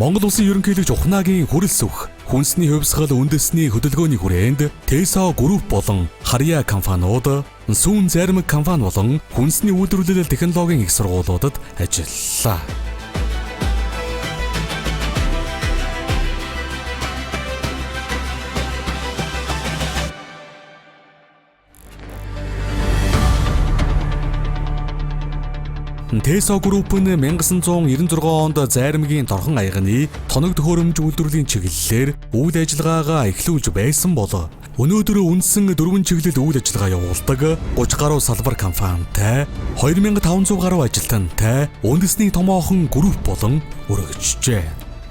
Монгол Улсын ерөнхийлөгч Ухнагийн хүрэлц өгөх хүнсний хувьсгал үндэсний хөдөлгөөний хүрээнд Tesco Group болон Харьяа компаниуд сүүн зарим компани болон хүнсний үйлдвэрлэл технологийн их сургуулиудад ажиллалаа. Tesco Group нь 1996 онд зайрамгийн торхон аяганы тоног төхөөрөмж үйлдвэрлэлийн чиглэлээр үйл ажиллагаагаа эхлүүлж байсан бол өнөөдөр үндсэн 4 чиглэл үйл ажиллагаа явуулдаг 30 гаруй салбар компанитай 2500 гаруй ажилтнтай үндэсний томоохон групп болон өргөжжээ.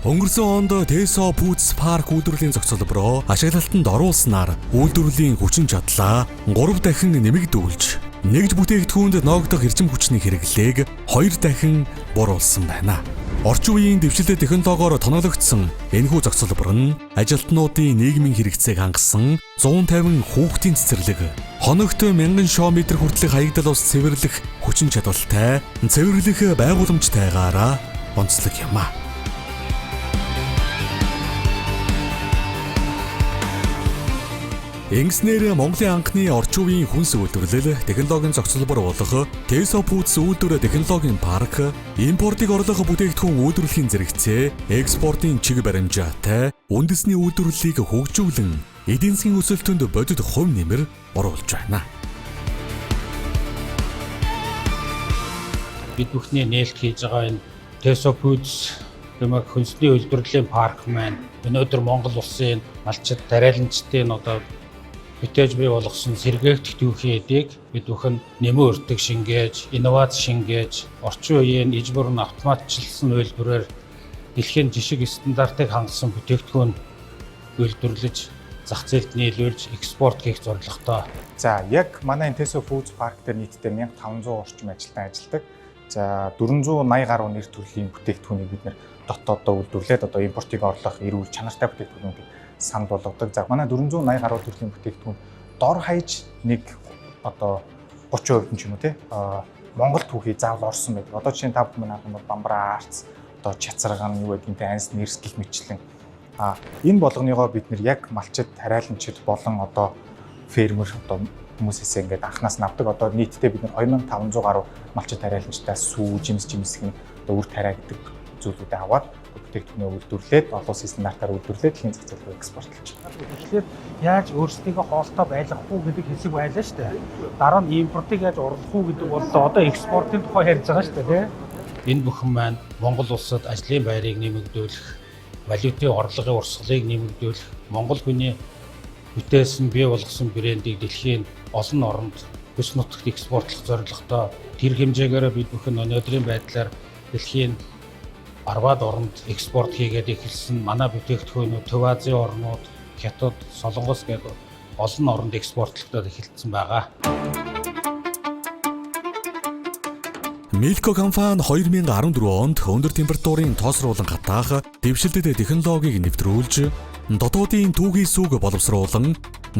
Өнгөрсөн онд Tesco Foods Park үйлдвэрлэлийн зохицолбороо ашиглалтанд оруулснаар үйлдвэрлэлийн хүчин чадлаа 3 дахин нэмэгдүүлж нэгж бүтээгдэхүүнд ноогдох эрчим хүчний хэрэглээг 2 дахин бууруулсан байна. Орчин үеийн дэвшилтэй технологиор тоноглогдсон энэхүү зохицолбор нь ажилтнуудын нийгмийн хэрэгцээг хангасан 150 хүүхдийн цэцэрлэг, хоногт 1000 шометр хүртэлх хаягдал ус цэвэрлэх хүчин чадалтай цэвэрлэх байгууламжтайгаараа онцлог юм а. Ингэснээр Монголын анхны орчин үеийн хүнс үйлдвэрлэл технологийн зохицолбор болох Tesco Foods үйлдвэр технологийн парк, импортыг орлох бүтээгдэхүүн үйлдвэрлэхийн зэрэгцээ, экспортын чиг баримжаатай үндэсний үйлдвэрлэлийг хөгжүүлэн эдийн засгийн өсөлтөнд бодит хувь нэмэр оруулж байна. Бид бүхний нээлт хийж байгаа энэ Tesco Foods гэмээр хүнсний үйлдвэрлэлийн парк маань өнөөдөр Монгол улсын малчид тариаланчдын бүтээж бий болгосон сэргээгдэх түүхийн эдийг бид бүхэн нэмэн өртөг шингээж, инновац шингээж, орчин үеийн иж бүрэн автоматчилсан үйлдвэрээр дэлхийн жишг стандартыг хангасан бүтээгдэхүүн үйлдвэрлэж, зах зээлд нийлүүлж, экспорт хийх зорилготой. За, яг манай Tesco Foods Park дээр нийтдээ 1500 орчим ажилтан ажилладаг. За, 480 гаруй нэр төрлийн бүтээгдэхүүнийг бид нэр дотооддоо үйлдвэрлээд импортыг орлох эрүүл чанартай бүтээгдэхүүнүүдийг санд болгодог. За, манай 480 гаруй төрлийн бүтээгдэхүүн дор хаяж нэг 30% ч юм уу те Монгол түүхий заавал орсон байдаг. Одоо жишээ нь та бүхэн харах бамбара арц, чацарган юу гэдгийг анс нэрс гих мэтчлэн энэ болгоныгоо бид нэр яг малчид, тариаланчид болон фермер хүмүүсээс ингээд анханаас навдаг. Нийтдээ бид нэр 2500 гаруй малчид, тариаланчтай сүү, жимс гэх үр тариа гэдэг зүйлүүдээ аваад бүтээгдэхүүнээ үйлдвэрлээд олон улсын стандартаар үйлдвэрлээд дэлхийн зах зээл рүү экспортлож байгаа. Тэгэхээр яаж өөрсдийгөө хоолтой байлгах уу гэдэг хэсэг байлаа шүү дээ. Дараа нь импортыг яаж урлах уу гэдэг бол одоо экспортын тухай ярьж байгаа шүү дээ. Энэ бүхэн маань Монгол улсад ажлын байрыг нэмэгдүүлэх, валютын орлогын урсгалыг нэмэгдүүлэх, Монгол хүний бүтээсэн бий болгосон брендийг дэлхийн олон оронд бүс нутагт экспортлох зорилготой. Тэр хэмжээгээр бид бүхэн өнөөдрийн байдлаар дэлхийн 10-аад оронд экспорт хийгээд эхэлсэн манай бүтээгдэхүүнүүд Төв Азийн орнууд, Хятад, Солонгос гэдэг олон оронд экспортлогдоод эхэлсэн байгаа. Milko компани 2014 онд өндөр температурын тоосруулан хатаах дэвшилтэт технологиг нэвтрүүлж, дотоодын түүхий сүг боловсруулан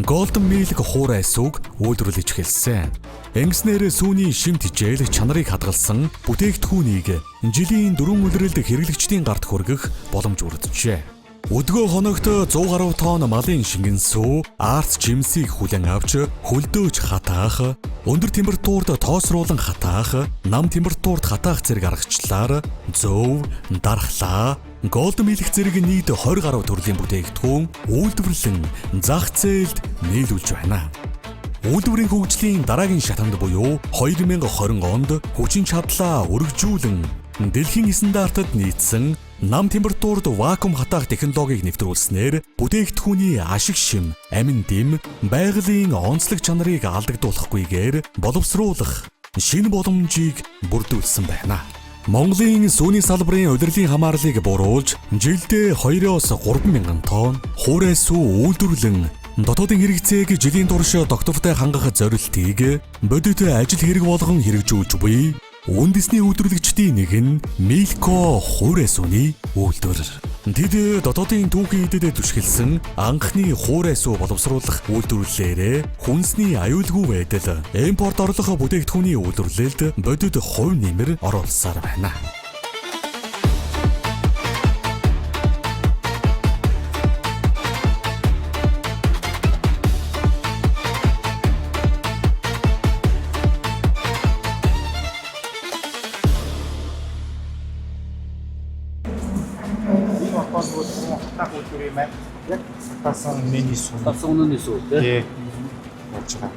Golden Milk хуурай сүг үйлдвэрлэж эхэлсэн. Ингэснээр сүүний шимт хичээл чанарыг хадгалсан бүтээгдэхүүнийг жилийн 4 улиралд хэрэглэгчдийн гарт хүргэх боломж бүрджээ. Өдгөө хоногт 100 гаруй тонн малын шингэн сүү, арц жимсийг хүлээн авч хөлдөөж хатаах, өндөр температурт тоосруулан хатаах, нам температурт хатаах зэрэг аргачлалаар зөв, дархлаа, Golden Milk зэрэг нийт 20 гаруй төрлийн бүтээгдэхүүн үйлдвэрлэн зах зээлд нийлүүлж байна. Үйлдвэрийн хөгжлийн дараагийн шатанд буюу 2020 онд хүчин чадлаа өргөжүүлэн дэлхийн стандартад нийцсэн нам температурт вакуум хатаах технологиг нэвтрүүлснээр бүтээгдэхүүний ашиг шим, амин дэм, байгалийн онцлог чанарыг алдагдуулахгүйгээр боловсруулах шинэ боломжийг бүрдүүлсэн байна. Монголын сүүний салбарын удирдлагын хамаарлыг бууруулж, жилдээ 2-оос 3,000 тонн хуурай сүү үйлдвэрлэн дотоодын хэрэгцээг жилийн турш доктортой хангах зорилтыг бодит ажил хэрэг болгон хэрэгжүүлж буй үндэсний үйлдвэрлэгчдийн нэг нь Milko хуурай сүүний үйлдвэр. Тэд дотоодын түүхийн эдэд түшгэлсэн анхны хуурай сүү боловсруулах үйлдвэрлэлээр хүнсний аюулгүй байдал, импорт орлох бүтээгдэхүүний үйлдвэрлэлд бодит хувь нэмэр оруулсаар байна. юм аа. Яг тасан миний сум. Тасан үнэний сүү тий. Тий. Болж байгаа.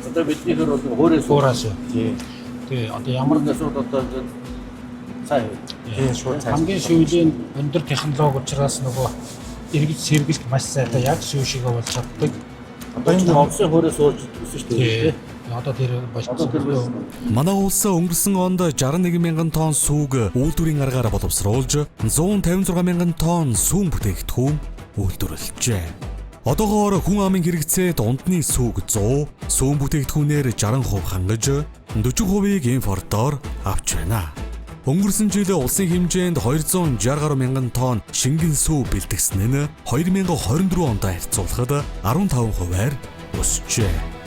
Одоо биднийхэр бол хуурай сүү. Уураас. Тий. Тэгээ одоо ямар Асуудал одоо ингээд цай. Тий шууд цааш. хамгийн сүүлийн өндөр технологи учраас нөгөө эргэж сэргэлт маш сайтай яг сүү шигээ болж чаддаг. Одоо энэ онцгой хуурай сууж төсөн шүү дээ. Одоо тэр Одоо тэр болчихсон. Манай улс өнгөрсөн онд 61 мянган тонн сүүг үйлдвэрийн аргаар боловсруулж 156 мянган тонн сүүн бүтээгдэхүүн үйлдвэрлэжээ. Одоогоор хүн амын хэрэгцээ дундны сүүг 100, сүүн бүтээгдэхүүнээр 60% хангаж 40%-ийг импортоор авч байна. Өнгөрсөн жил улсын хэмжээнд 260 гаруй мянган тонн шингэн сүү бэлтгэсэн нь 2024 онд харьцуулахад 15%-аар өсжээ.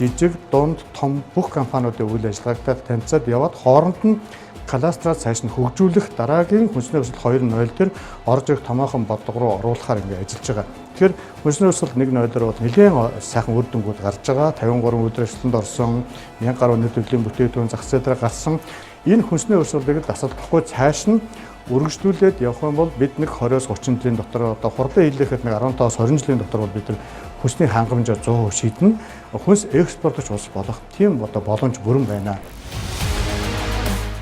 Жижиг, дунд, том бүх компаниудын үйл ажиллагаатай танилцаад яваад хооронд нь кластраа цааш нь хөгжүүлэх дараагийн хүнсний өсөлт 2.0 дээр орж ирэх томоохон бодлого руу оруулахаар ингэ ажиллаж байгаа. Тэгэхээр хүнсний өсөлт 1.0 дээр бол нэлээд сайхан үр дүнгууд гарч байгаа. 53 өдөр ажилтнанд орсон, 1000 гаруй нийт төлөвийн бүтээгдэхүүн зах зээл дээр гарсан. Энэ хүнсний өсөлтийг тасалбахгүй цааш нь үргэлжлүүлээд явах юм бол бид нэг 20-30 жилийн дотор одоо хурдан хэлэхэд нэг 15-20 жилийн дотор бол бид нар хүнсний хангамжаа 100% шийднэ. Хүнс экспортч улс болох тийм одоо боломж бүрэн байна.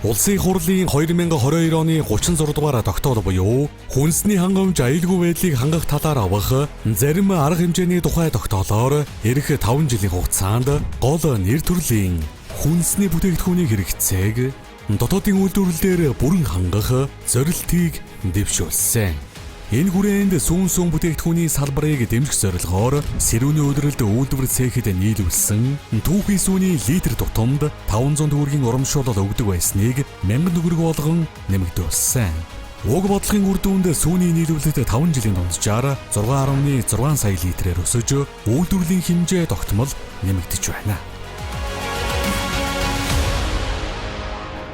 Улсын их хурлын 2022 оны 36 дугаар тогтоол буюу хүнсний хангамж аюулгүй байдлыг хангах талаар авах зарим арга хэмжээний тухай тогтоолоор эх 5 жилийн хугацаанд гол нэр төрлийн хүнсний бүтээгдэхүүний хэрэгцээг дотоодын үйлдвэрлэлээр бүрэн хангах зорилтыг дэвшүүлсэн. Энэ хүрээнд сүүн бүтээгдэхүүний салбарыг дэмжих зорилгоор сэрүүний удирдалд үйлдвэр цэхэд нийлүүлсэн түүхий сүүний литр тутамд 500 төгрөгийн урамшуулал өгдөг байсныг 1000 төгрөг болгон нэмэгдүүлсэн. Уг бодлогын үр дүнд сүүний нийлүүлэлт 5 жилийн дунджаар 6.6 сая литрээр өсөж үйлдвэрлэлийн хэмжээ тогтмол нэмэгдэж байна.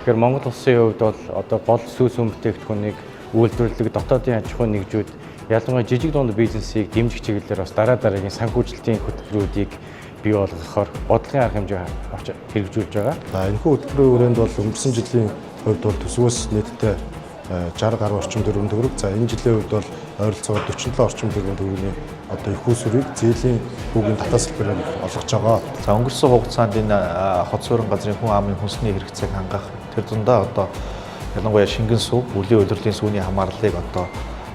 Тэгэхээр Монгол улсын хувьд бол одоо гол сүүн бүтээгдэхүүнийг үйлдвэрлэх дотоодын аж ахуйн нэгжүүд ялангуяа жижиг дунд бизнесийг дэмжих чиглэлээр бас дараагийн санхүүжилтийн хөтөлбөрүүдийг бий болгохоор бодлогын арга хэмжээ авч хэрэгжүүлж байгаа. Энэхүү хөтөлбөрийн хүрээнд бол өнгөрсөн жилийн хувьд бол төсвөөс нийтдээ 60 гаруй орчим төгрөг төгрөг. За энэ жилийн хувьд бол ойролцоогоор 47 орчим төгрөгийн одоо их усүрийг зээлийн хүүгийн татаа салбараар олгож байгаа. За өнгөрсөн хугацаанд энэ хот суурин газрын хүн амын хүнсний хэрэгцээг хангах тэр дундаа одоо ялангуяа шингэн сүү, үлийн удирдлагын сүүний хамаарлыг одоо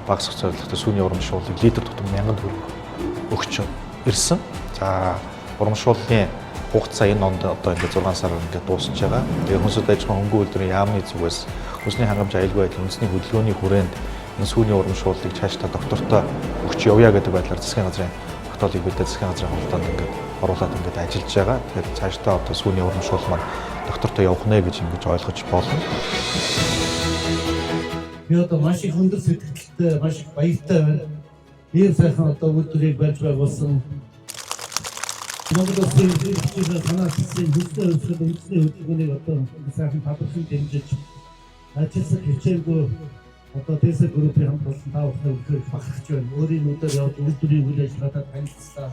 багасгах зорилготой сүүний урамшууллыг литр тутам 1000 төгрөг өгч ирсэн. За урамшууллын хугацаа энэ онд одоо ингээд 6 сар ингээд дуусч байгаа. Тэгээ хүнсэд аж ахуйн хөнгөн үйлдвэрийн яамны зүгээс хүнсний хангамж аюулгүй байдал үндэсний хөдөлгөөний хүрээнд энэ сүүний урамшууллыг цаашдаа доктортой өгч явъя гэдэг байдлаар засгийн газрын тогтоолыг бид засгийн газрын хуралдаанд ингээд оруулаад ингээд ажиллаж байгаа. Тэгэхээр цаашдаа одоо сүүний урамшуул маань доктортой явах нэ гэж ингэж ойлгож болно. Би одоо маш их өндөр сэтгэлтэй, маш их баяртай байна. Ийм сайхан одоо үйлдвэрийг барьж байгуулсан Монгол улсын хэмжээгээр санаачилсан хүнсний өсөлт үндэсний хөдөлгөөнийг одоо сайхан талбархан дэмжиж ажилласан хичээлгүй одоо дэсэ группийн хамт болсон та бүхэн өгөхөөр бахархж байна. Өөрийн нүдээр явж үйлдвэрийн үйл ажиллагаатай танилцлаа.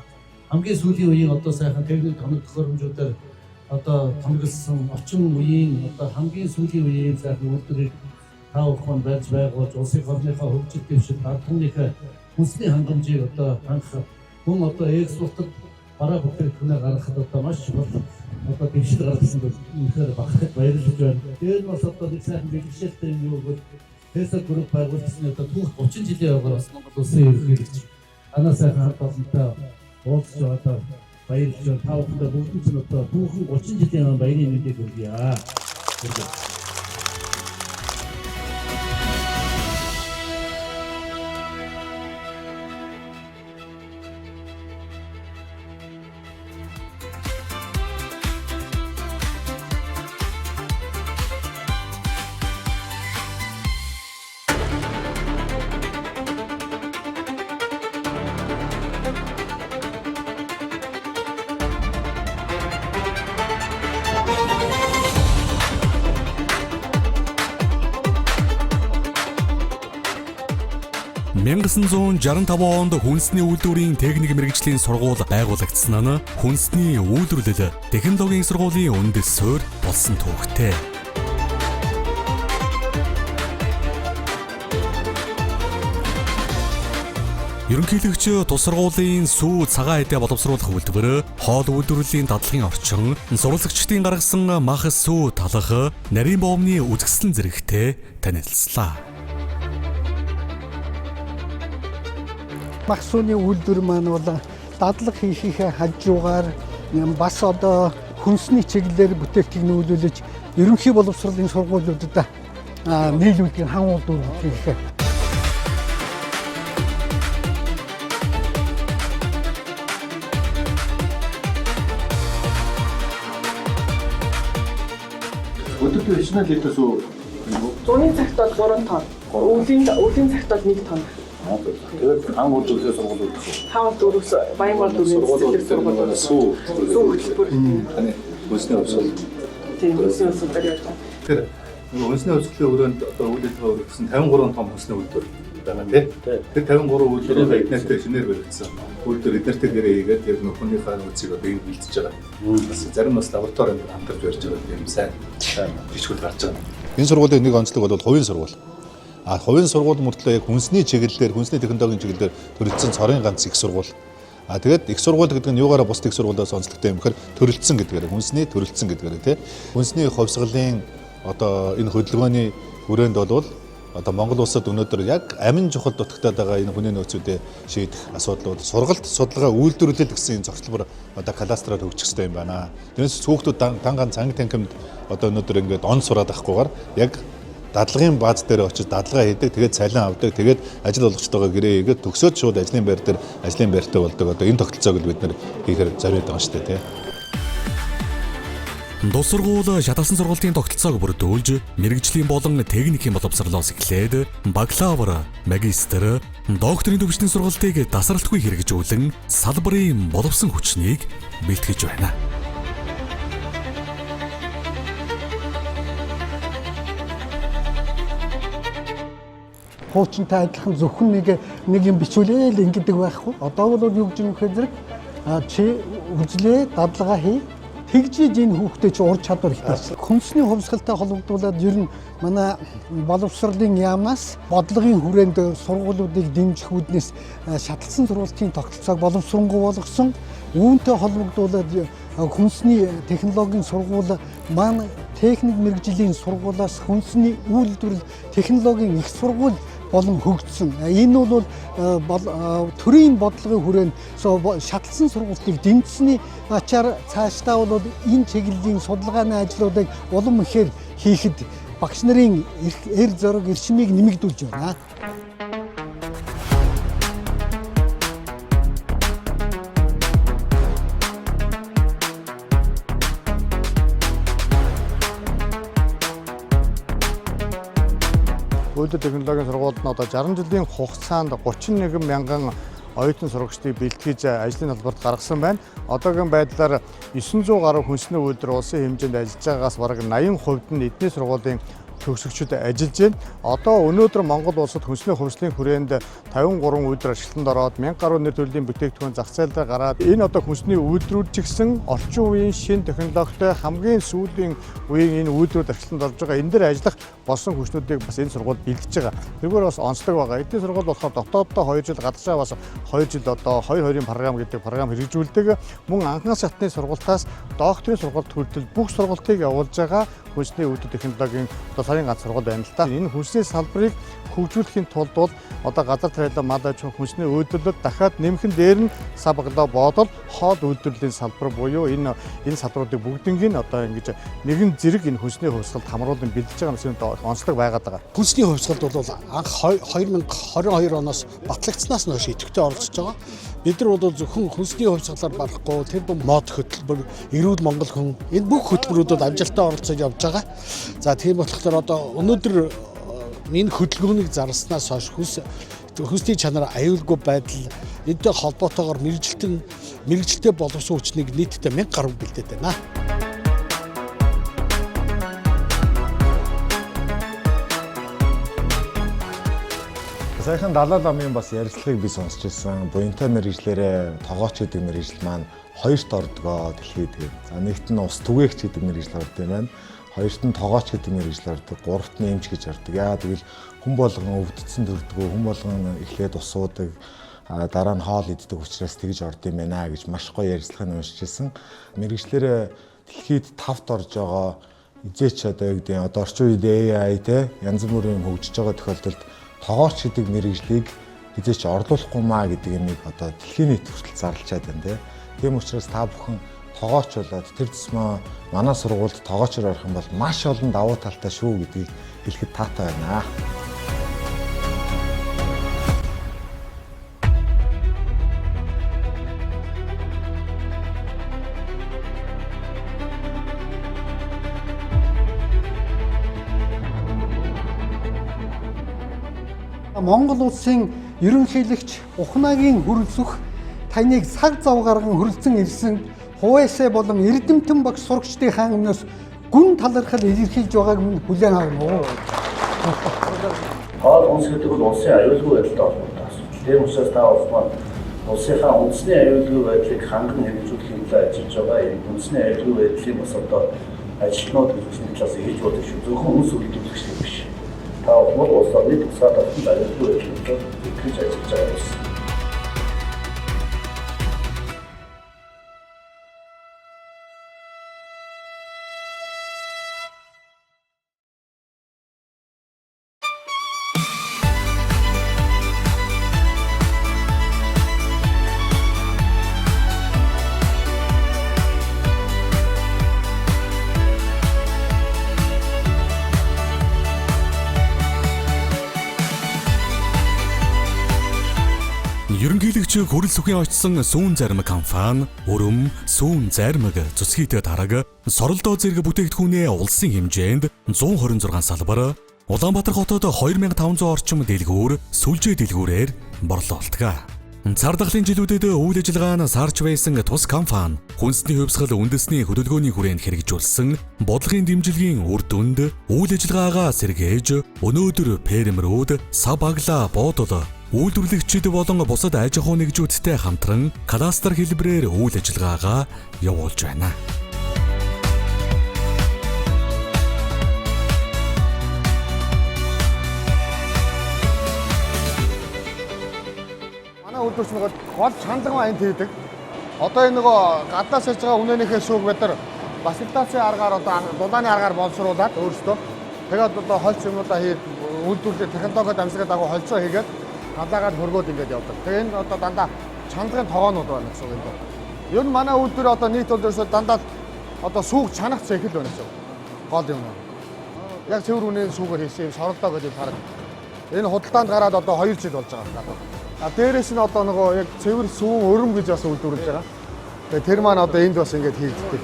Хамгийн сүүлийн үеийн одоо сайхан техник тоног төхөөрөмжүүдээр одоо томилсон орчин үеийн одоо хамгийн сүүлийн үеийн сайхан үйлдвэрийг та бүхэн барьж байгуулж улсын орныхоо хөгжил дэвшил ард түмнийхээ хүнсний хангамжийг одоо хангах хүн одоо экспортод бараа бүтээгдэхүүнээ гаргахад одоо маш чухал одоо дэвшил гаргасан бол үнэхээр бахархаж баярлаж байна. Тэр нь бас одоо нэг сайхан бэлгшээлтэй юм юу бол дэсэ групп байгуулсан одоо түүх 30 жилийн явгаар бас Монгол улсын ерөнхийлөгч анаа сайхан хамт олонтой уулзж байгаа баярлж байна. Та бүхэндээ бүгд ч одоо түүхэн 30 жилийн баярын мэндийг хүргье. $1965 онд хүнсний үйлдвэрийн техник мэргэжлийн сургууль байгуулагдсан нь хүнсний үйлдвэрлэл технологийн сургуулийн үндэс суурь болсон түүхтэй. Ерөнхийлөгч тус сургуулийн сүү цагаан эдээ боловсруулах үйлдвэр, хоол үйлдвэрлэлийн дадлагын орчин, сурвалжлагчдын гаргасан махас сүү талах, нарийн боомны үзэсгэлэн зэрэгтэй танилцлаа. Мах сүүний үйлдвэр маань бол дадлага хийхээ хажуугаар бас одоо хүнсний чиглэлээр бүтээлтийг нүүлүүлж ерөнхий боловсролын сургуулиудад нийлүүлдэг хангуул дүр хийх. Өдөрт хичнээн литр сүү. Зуны цагт бол 3 тонн. Өлийн цагт бол 1 тонн. Тэгээд хангуул зүйлээ сургуулиуд. Хаан дөрөс Баянгол дөрөс сургуулиуд. Сүү хөтөлбөр. Таны хүнсний хувьсгал. Тийм хүнсний хувьсгал яаж байна? Тэр хүнсний хувьсгалын өрөөнд одоо үйл ажиллагаа өргөсөн 53 том хүнсний үйлдвэр байна тийм. Тэр 53 үйлдвэрийг эднэртэй шинээр баригдсан. Үйлдвэр эднэртэй гэрээ хийгээд яг нөхөнийхөө нөөцийг одоо энэ бэлдэж байгаа. Бас зарим бас лабораторид хамтарч барьж байгаа юм сайн бичгүүл гарч байгаа. Энэ сургуулийн нэг онцлог бол хувийн сургууль. Хувийн сургууль мөртлөө яг хүнсний чиглэлээр, хүнсний технологийн чиглэлээр төрөлдсөн цорын ганц их сургууль. Тэгээд их сургууль гэдэг нь юугаараа бус их сургуулиас онцлогтой юм гэхээр төрөлдсөн гэдгээр, хүнсний төрөлдсөн гэдгээр тийм. Хүнсний хувьсгалын одоо энэ хөдөлгөөний хүрээнд бол одоо Монгол улсад өнөөдөр яг амин чухал дутагтаад байгаа энэ хүний нөөцүүдээ шийдэх асуудлууд, сургалт, судалгаа, үйлдвэрлэл гэсэн энэ зохицлбор одоо кадастраар хөгжих хэрэгтэй юм байна. Тэрнээс хүүхдүүд танган цанг танхимд одоо өнөөдөр ингээд он сураад авахгүйгээр яг дадлагын бааз дээр очиж дадлага хийдэг, тэгээд цалин авдаг, тэгээд ажил олгочтойгоо гэрээ хийгээд төгсөөд шууд ажлын байр дээр ажлын байртай болдог. Одоо энэ тогтолцоог л бид нэр хийхээр зориод байгаа шүү дээ, тийм. Тус сургууль шаталсан сургуулийн тогтолцоог бүрдүүлж, мэрэгжлийн болон техникийн боловсролоос эхлээд бакалавр, магистр, докторийн төвчний сургалтыг тасралтгүй хэрэгжүүлэн салбарын боловсон хүчнийг бэлтгэж байна. Хуучинтай адилхан зөвхөн нэг юм бичүүлээ л ингэдэг байхгүй. Одоо бол юу гэж юм хэрэг зэрэг чи үзлээ, дадлага хий. Тэгжиж энэ хүүхдээ чи ур чадвар ихтэй. Хүнсний хувьсгалтай холбогдуулаад ер нь манай боловсролын яамнаас бодлогын хүрээнд сургуулиудыг дэмжих үүднээс шаталсан сургуулийн тогтолцоог боловсронгуй болгосон. Үүнтэй холбогдуулаад хүнсний технологийн сургууль манай техник мэрэгжлийн сургуулиас хүнсний үйлдвэрлэл технологийн их сургууль болон хөгжсөн. Энэ бол төрийн бодлогын хүрээнд шаталсан сургалтыг дэмжсэний ачаар цаашдаа бол энэ чиглэлийн судалгааны ажлуудыг улам ихээр хийхэд багш нарын эр зориг эрчимийг нэмэгдүүлж байна. Үйлдвэр технологийн сургуульд нь одоо 60 жилийн хугацаанд 31 мянган оюутан сурагчдыг бэлтгэж ажлын талбарт гаргасан байна. Одоогийн байдлаар 900 гаруй хүнсний үйлдвэр улсын хэмжээнд ажиллаж байгаагаас бараг 80% нь эдний сургуулийн төгсөгчид ажиллаж байна. Одоо өнөөдөр Монгол улсад хүнсний хувьслын хүрээнд 53 үйлдвэр ашиглалтанд ороод 1000 гаруй нэр төрлийн бүтээгдэхүүн зах зээл дээр гараад энэ одоо хүнсний үйлдвэрүүд ч гэсэн орчин үеийн шинэ технологитой хамгийн сүүлийн үеийн энэ үйлдвэрүүд ашиглалтанд орж байгаа. Энэ дээр ажиллах болсон хүчнүүдийг бас энэ сургууль бэлдэж байгаа. Тэргээр бас онцлог байгаа. Эдийн сургууль болохоор дотооддоо 2 жил, гадаашаа бас 2 жил одоо 2-2-ын програм гэдэг програм хэрэгжүүлдэг. Мөн анхаас шатны сургуультаас докторийн сургуульд хүртэл бүх сургалтыг явуулж байгаа хүнсний үйлдвэр технологийн одоо сарын ганц сургууль байна л та. Энэ хүнсний салбарыг хөгжүүлэхийн тулд бол одоо газар тариалан мал аж ахуйн хүнсний үйлдвэрлэлд дахиад нэмхэн дээр нь сабглаа бодол хоол үйлдвэрлэлийн салбар буюу энэ салбаруудыг бүгднийг одоо ингэж нэгэн зэрэг энэ хүнсний хувьсгалд хамруулан бэлдэж байгаа юмсанд онцлог байгаад байгаа. Хүнсний хувьсгалд бол анх 2022 оноос батлагдсанаас нь хойш идэвхтэй оролцож байгаа. Бид нар бол зөвхөн хүнсний хувьсгалаар барахгүй тэр мод хөтөлбөр, эрүүл Монгол хүн энэ бүх хөтөлбөрүүдэд амжилттай оролцож явж байгаа. За тийм болохоор одоо өнөөдөр энэ хөдөлгөөнийг зарснаас хойш хүнсний чанар аюулгүй байдал энэтэй холбоотойгоор мэрэгжилтэй боловсон хүчнийг нийтдээ 1000 гаруй бэлдээд байна. Саяхан Далай ламын бас ярилцлагыг би сонсч ирсэн. Буянтай мэргэжлэрээ тогооч гэдэг мэргэжил маань хоёрт ордгоо дэлхийд. За нэгт нь ус түгээгч гэдэг мэргэжил орд юм байна. Хоёрт нь тогооч гэдэг мэргэжил ордог. Гуравт нь эмч гэж ордог. Яа тэгвэл хүн болгон өвдсөн төрдгөө, хүн болгон эхлээд ус уудаг. дараа нь хоол иддэг учраас тэгж орд юм байна гэж маш гоё ярилцлагыг уншижсэн. Мэргэжлэрээ дэлхийд 5-т орж байгаа эзээч одоо юу гэдэг одоо орчин үед AI те янз бүрийн хөгжиж байгаа тохиолдолд тоогоорч гэдэг мэргэжлийг эзээч орлуулахгүй маа гэдэг юмыг одоо дэлхийн нийт хүртэл зарлчаад байна те. Тийм учраас та бүхэн тоогооч болоод тэр тусмаа манай сургуульд тоогоочор орох юм бол маш олон давуу талтай шүү гэдгийг хэлэхэд таатай байна. Монгол улсын ерөнхийлөгч Ухнагийн хүрэлцэх таныг цаг зав гарган хүрэлцэн ирсэн хувьяасаа болон Эрдэмтэн багш сурагчдынхаа өмнөөс гүн талархал илэрхийлж байгааг минь хүлээн авна уу. Хоол хүнс гэдэг бол улсын аюулгүй байдалтай холбоотой асуудал. Тийм учраас та улс маань улсынхаа үндэсний аюулгүй байдлыг ханган хэрэгжүүлэх хэмжээ ажиллаж байгаа. Энэ үндэсний аюулгүй байдлын бас одоо ажилтнууд гэж талаас хийж бодож шүү. Зөвхөн үнс үйлдвэрлэгч биш. Та бол улс орны тусгай талбарт аюулгүй байдлыг итгэж ажиллаж байгаа юм. Ерөнхийлөгч хүрэл сүхийн очсон сүүн зарим компани Өрөм сүүн заримг цэцгийтэй дараг соролдоо зэрэг бүтээгдэхүүнээ улсын хэмжээнд 126 салбар Улаанбаатар хотод 2500 орчим дэлгүүр сүлжээ дэлгүүрээр борлуулдаг. Цар тахлын жилүүдэд үйл ажиллагаа нь сарч байсан тус компани хүнсний хувьсгал үндэсний хөдөлгөөний хүрээнд хэрэгжүүлсэн бодлогын дэмжлэгийн үр дүнд үйл ажиллагаагаа сэргээж өнөөдөр фермерүүд сав баглаа буудал үйлдвэрлэгчид болон бусад аж ахуй нэгжүүдтэй хамтран кадастр хэлбэрээр үйл ажиллагаагаа явуулж байна. Манай үйлдвэрч нэг гол чанлагын аянд хийдэг. Одоо энэ нөгөө гаднаас ирж байгаа үнэнийхээ шүүг бид нар фасилитацийн аргаар одоо дулааны аргаар боловсруулад өөрсдөө тэгээд одоо холц юмудаа хийж үйлдвэрлэх технологид амжилттай дагуу холцоо хийгээд халаагаад хөргөөд ингэж явдаг. Тэгээ энэ одоо дандаа чанлагын тогоонууд байна гэсэн үг юм. Ер нь манай үйлдвэр одоо нийт үйлдвэрээс дандаа одоо сүүг чанах цэхэл байна гэсэн үг. Гол юм. Яг цэвэр үнийн сүүгээр хийсэн юм соролдоо гэж хараг. Энэ худалдаанд гараад одоо 2 жил болж байгаа. А дээрээс нь одоо нөгөө яг цэвэр сүүн өрөм гэж бас үйлдвэрлэж байгаа. Тэгээ тэр маань одоо энд бас ингэж хийгддэг.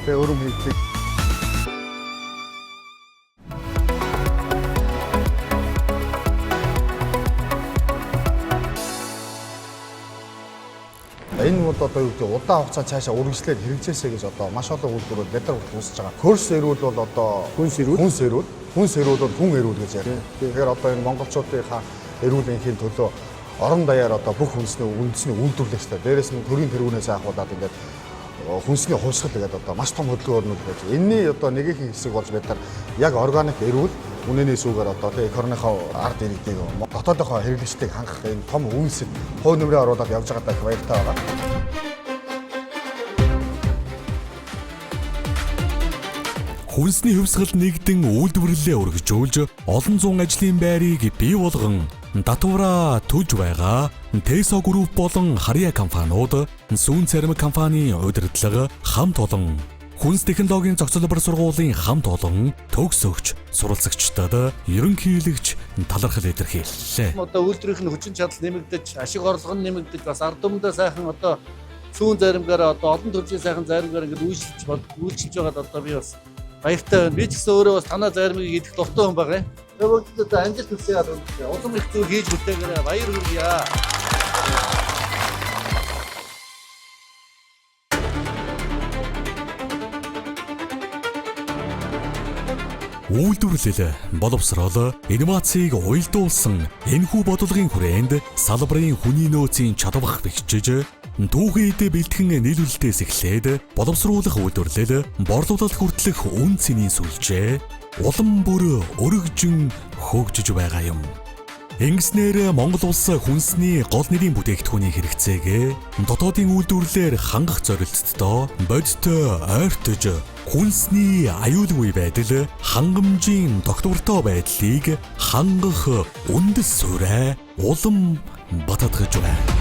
Тэгээ өрөм хийгддэг. Энэ мод одоо юу гэдэг удаан хугацаанд цаашаа үргэлжлээд хэрэгжээсэй гэж одоо маш олон үйлдвэрүүд нэдэр үүсэж байгаа. Хөрс эрүүл бол одоо хүнс эрүүл бол хүн эрүүл гэж ярьдаг. Тэгэхээр одоо энэ монголчуудынхаа эрүүл энхийн төлөө орон даяар одоо бүх үндэсний үйлдвэрлэгчтэй дээрээс нь төрийн тэргүүнээс ахуулаад ингээд хүнсний хувьсгал гэдэг одоо маш том хөдөлгөөнүүд байж. Энэний одоо нэг их хэсэг болж бид нар яг органик эрүүл үнэний сүүгээр одоо экономикоо ард иргэдийг дотоодынхоо хэрэглэгчдийг хангах энэ том үйлсэд хувь нэмрээ оруулаад явж байгаатай баяртай байгаа. Хүнсний хувьсгал нэгдэн үйлдвэрлэлээ өргөжүүлж олон зуун ажлын байрыг бий болгон татвараа төлж байгаа Tesco Group болон Харьяа компаниуд сүүн царим компани удирдлага хамт олон хүнс технологийн зохицолбор сургуулийн хамт олон төгс өгч суралцагчдад ерөнхийлөгч талархал илэрхийллээ. Одоо үйлдвэрийн хүчин чадал нэмэгдэж, ашиг орлого нь нэмэгдэж, бас ард түмэндээ сайхан одоо сүүн заримгаар одоо олон төрлийн сайхан заримгаар ингээд үйлчилж байгаад одоо би бас баяртай байна. Би ч гэсэн өөрөө бас танаа заримыг идэх дуртай хүн байгаа. Тэгээд одоо амжилт хүсье яа. Улам их зүйл хийж бүтээгээрээ баяр хүргье. Үйлдвэрлэл, боловсрол, инновацийг уялдуулсан энэхүү бодлогын хүрээнд салбарын хүний нөөцийн чадвах бэхжиж, түүхийд бэлтгэн нийлүүлэлтээс эхлээд боловсруулах үйлдвэрлэл, борлуулалт хүртэлх үн цэнийн сүлжээ улам бүр өргөжин хөгжиж байгаа юм. Ингэснээр Монгол улс хүнсний гол нэрийн бүтээгдэхүүний хэрэгцээгээ дотоодын үйлдвэрлэлээр хангах зорилттой бодиттой ойртож хүнсний аюулгүй байдал хангамжийн доктортой байдлыг хангах үндэс суурь улам баталгаж байна.